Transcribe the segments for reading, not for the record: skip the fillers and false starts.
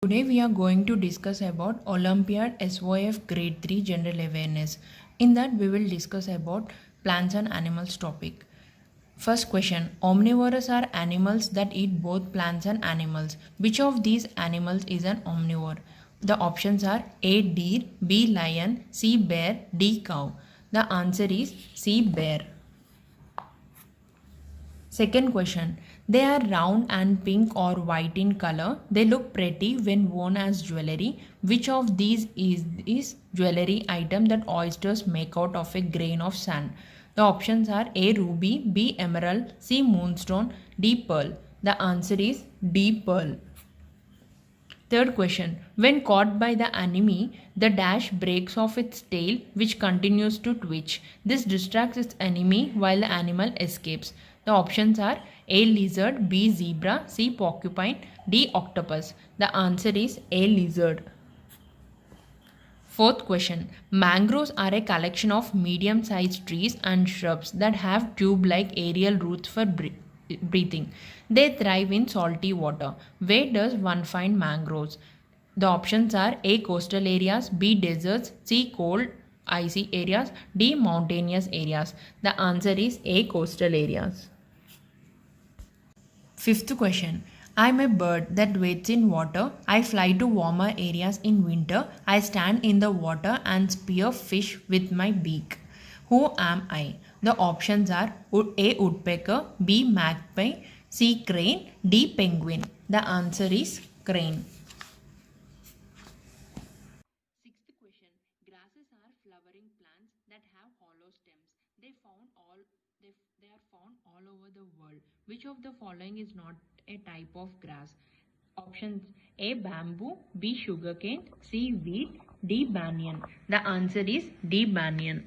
Today we are going to discuss about Olympiad SOF Grade 3 General Awareness. In that we will discuss about plants and animals topic. First question, omnivores are animals that eat both plants and animals. Which of these animals is an omnivore? The options are A. Deer, B. Lion, C. Bear, D. Cow. The answer is C. Bear. Second question. They are round and pink or white in color. They look pretty when worn as jewelry. Which of these is jewelry item that oysters make out of a grain of sand? The options are A. Ruby, B. Emerald, C. Moonstone, D. Pearl. The answer is D. Pearl. Third question. When caught by the enemy, the dash breaks off its tail which continues to twitch. This distracts its enemy while the animal escapes. The options are A. Lizard, B. Zebra, C. Porcupine, D. Octopus. The answer is A. Lizard. Fourth question. Mangroves are a collection of medium-sized trees and shrubs that have tube-like aerial roots for breathing. They thrive in salty water. Where does one find mangroves? The options are A. Coastal areas, B. Deserts, C. Cold, icy areas, D. Mountainous areas. The answer is A. Coastal areas. Fifth question. I am a bird that waits in water. I fly to warmer areas in winter. I stand in the water and spear fish with my beak. Who am I? The options are A. Woodpecker, B. Magpie, C. Crane, D. Penguin. The answer is crane. Sixth question. Grasses are flowering plants that have hollow stems. They are found all over the world. Which of the following is not a type of grass? Options A. Bamboo, B. Sugarcane, C. Wheat, D. Banyan. The answer is D. Banyan.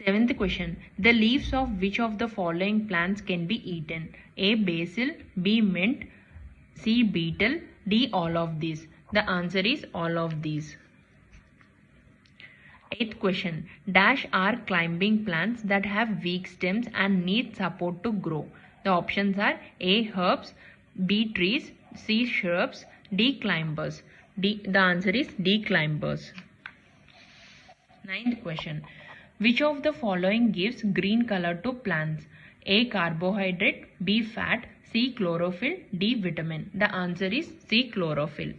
Seventh question. The leaves of which of the following plants can be eaten? A. Basil, B. Mint, C. Beetle, D. All of these. The answer is all of these. Eighth question. Dash are climbing plants that have weak stems and need support to grow. The options are A. Herbs, B. Trees, C. Shrubs, D. Climbers. The answer is D. Climbers. Ninth question. Which of the following gives green color to plants? A. Carbohydrate, B. Fat, C. Chlorophyll, D. Vitamin. The answer is C. Chlorophyll.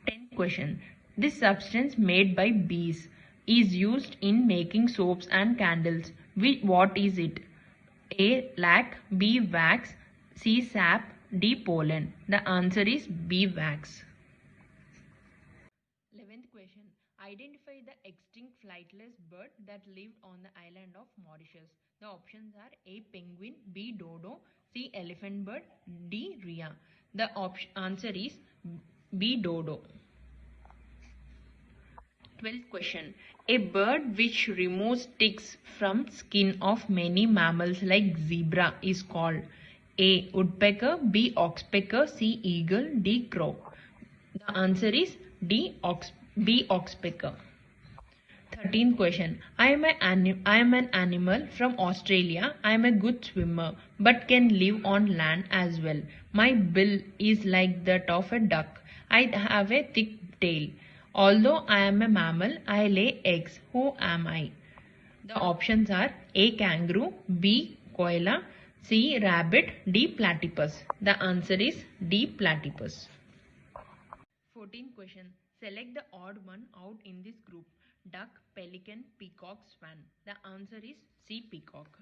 10th question. This substance made by bees is used in making soaps and candles. What is it? A. Lac, B. Wax, C. Sap, D. Pollen. The answer is B. Wax. 11th question. Identify the extinct flightless bird that lived on the island of Mauritius. The options are A. Penguin, B. Dodo, C. Elephant bird, D. Rhea. The answer is B. Dodo. 12th question. A bird which removes ticks from skin of many mammals like zebra is called A. Woodpecker, B. Oxpecker, C. Eagle, D. Crow. The answer is B. Oxpecker. 13th question. I am an animal from Australia. I am a good swimmer but can live on land as well. My bill is like that of a duck. I have a thick tail. Although I am a mammal, I lay eggs. Who am I? The options are A. Kangaroo, B. Koala, C. Rabbit, D. Platypus. The answer is D. Platypus. 14th question. Select the odd one out in this group. Duck, pelican, peacock, swan. The answer is C. Peacock.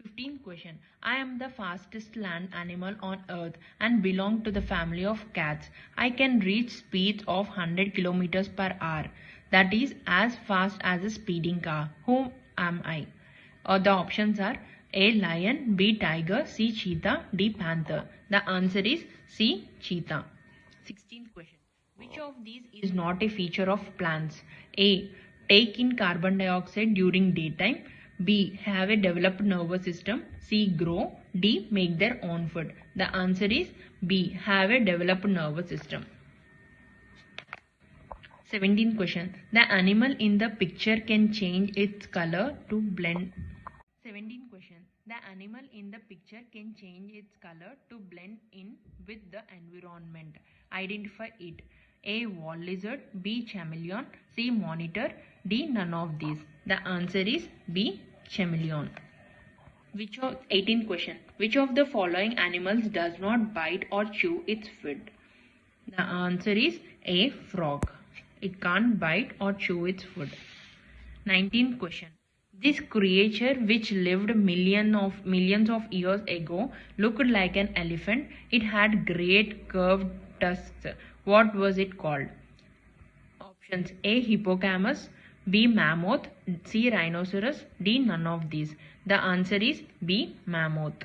15th question. I am the fastest land animal on earth and belong to the family of cats. I can reach speeds of 100 kilometers per hour. That is as fast as a speeding car. Who am I? The options are A. Lion, B. Tiger, C. Cheetah, D. Panther. The answer is C. Cheetah. 16th question. Which of these is not a feature of plants? A. Take in carbon dioxide during daytime. B. Have a developed nervous system. C. Grow. D. Make their own food. The answer is B. Have a developed nervous system. 17th question. The animal in the picture can change its color to blend. 17th question. The animal in the picture can change its color to blend in with the environment. Identify it. A. Wall lizard. B. Chameleon. C. Monitor. D. None of these. The answer is B. Chameleon. 18th question. Which of the following animals does not bite or chew its food? The answer is A. Frog. It can't bite or chew its food. 19th question. This creature, which lived millions of years ago, looked like an elephant. It had great curved tusks. What was it called? Options: A. Hippocampus. B. Mammoth. C. Rhinoceros. D. None of these. The answer is B. Mammoth.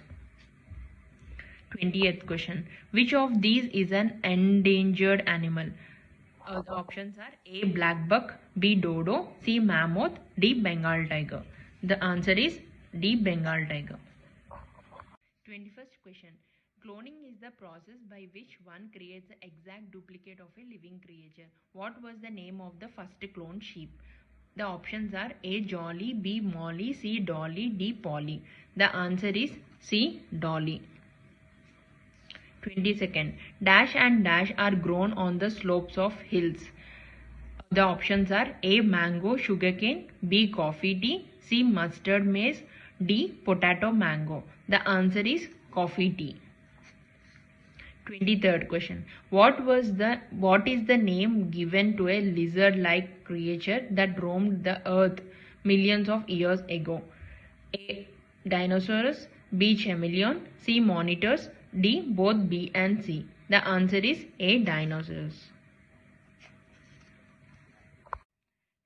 20th question. Which of these is an endangered animal? The options are A. Black buck. B. Dodo. C. Mammoth. D. Bengal tiger. The answer is D. Bengal tiger. 21st question. Cloning is the process by which one creates the exact duplicate of a living creature. What was the name of the first cloned sheep? The options are A. Jolly. B. Molly. C. Dolly. D. Polly. The answer is C. Dolly. 22nd. Dash and dash are grown on the slopes of hills. The options are A. Mango, sugarcane. B. Coffee tea. C. Mustard maize. D. Potato mango. The answer is coffee tea. 23rd question. What is the name given to a lizard-like creature that roamed the earth millions of years ago? A. Dinosaurs. B. Chameleon. C. Monitors. D. Both B and C. The answer is A. Dinosaurs.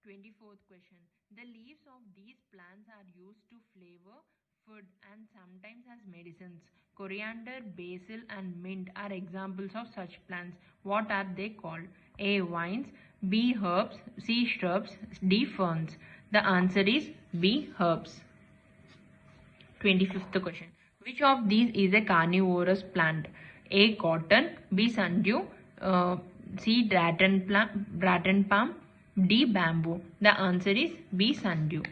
24th question. The leaves of these plants are used to flavor food and sometimes as medicines. Coriander, basil and mint are examples of such plants. What are they called? A. Vines. B. Herbs. C. Shrubs. D. Ferns. The answer is B. Herbs. 25th question. Which of these is a carnivorous plant? A. Cotton. B. Sundew. C. Rattan palm. D. Bamboo. The answer is B. Sundew.